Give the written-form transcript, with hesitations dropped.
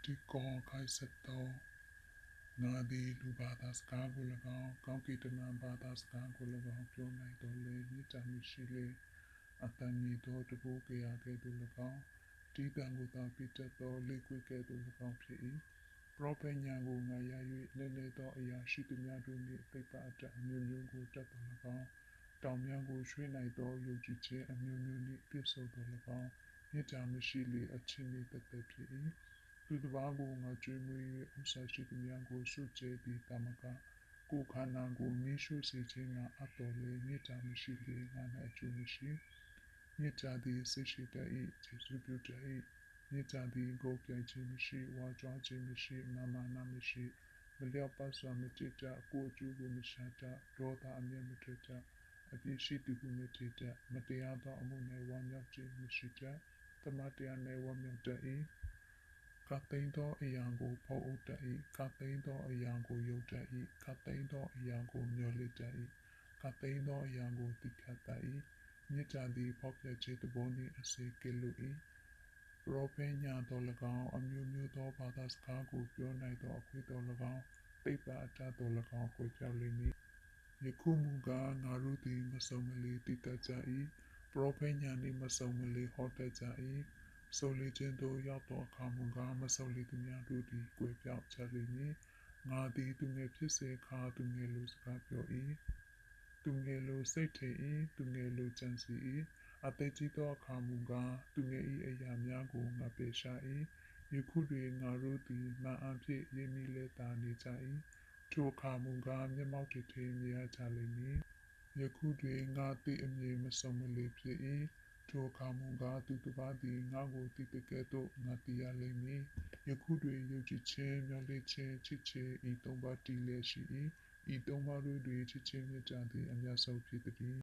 ဒီကောခိုင်စတောငါသည်လူဘာသာစကားကို၎င်းကောင်းကင်တမန်ဘာသာစကားကို၎င်းပြောနိုင်တော်လေမြေတာမရှိလေအတန်မီသောတကူကြရခဲ့သူ၎င်းဒီတန်ကိုသာပြတ်သောလေကွေကဲ့သို့၎င်းဖြစ်၏ပရောဖက်ညာကိုငါရ၍လဲလဲသောအရာရှိသူများတို့နှင့်သိပ္ပံအတတ်အမျိုးမျိုးကိုတတ်တော်၎င်းတောင်များကိုရွှေ့နိုင်သောယုံကြည်ခြင်းအမျိုးမျိုးနှင့်ပြည့်စုံတော်၎င်းမြေတာမရှိလေအချင်းနှင့်တသက်ဖြစ်၏သူတစ်ပါးကိုငါကြွေးမွေး၍ဥစ္စာရှိသူများကိုစုကျဲသည်တမကကိုခန္ဓာကိုမိရှုစေခြင်းကအတော်လေမြေတာမရှိလေငါ၌အကျိုးမရှိမြေတာသည်စိတ်ရှိတတ်၏ကျေစုပြုတတ်၏မြေတာသည်ကိုယ်ပြိုင်ခြင်းမရှိဝါကြွားခြင်းမရှိနာမနာမရှိမလျော့ပတ်စွာမတည်တတ်ကိုအကျိုးကိုမရှာတတ်ဒေါသအမျက်မထွက်တတ်အပြစ်ရှိသူကိုမတည်တတ်မတရားသောအမှု၌ဝမ်းမြောက်ခြင်းမရှိတတ်သမတရား၌ဝမ်းမြောက်တတ်၏ကသိန်းသောအရာကိုဖောက်အုပ်တတ်၏ကသိန်းသောအရာကိုယုံတတ်၏ကသိန်းသောအရာကိုမျှော်လင့်တတ်၏ကသိန်းသောအရာကိုသိခတ်တတ်၏မြေတာသည်ဖောက်ပြခြင်းတဘောနှင့်အစေကဲ့သို့၏ပရောဖက်ညာတော်၎င်းအမျိုးမျိုးသောဘာသာစကားကိုပြောနိုင်သောအခွင့်တော်၎င်းသိပ္ပံအတတ်တော်၎င်းကိုကြောက်လိမ့်မည်ယခုမူကားငါတို့သည်မစုံမလီတည်တတ်ကြ၏ပရောဖက်ညာနှင့်မစုံမလီဟောတတ်ကြ၏ဆိုလေခြင်းသို့ရောက်သောအခါမူကားမစုံလီသူများတို့သည်ကွယ်ပြောက်ကြလိမ့်မည်ငါသည်သူငယ်ဖြစ်စေခါသူငယ်လိုစကားပြော၏သူငယ်လိုစိတ်ထင်၏သူငယ်လိုကြံစီ၏အသက်ကြီးသောအခါမူကားသူငယ်၏အရာများကိုငါပယ်ရှား၏ယခုတွင်ငါတို့သည်မာအဖြစ်ရင်းနှီးလဲတာနေကြ၏ထိုအခါမူကားမျက်မှောက်ထင်မြင်ရကြလိမ့်မည်ယခုတွင်ငါသည်အမြင်မစုံမလီဖြစ်၏ထိုအခါမူကားသူတစ်ပါးသည်ငါကိုတည်တကဲ့သို့ငါတည်ရလိမ့်မည်ယခုတွင်ယုံကြည်ခြင်းမျှော်လင့်ခြင်းချစ်ခြင်းဤသုံးပါးတည်လျက်ရှိ၏ဤသုံးပါးတို့တွင်ချစ်ခြင်းမြတ်တာသည်အများဆုံးဖြစ်သည်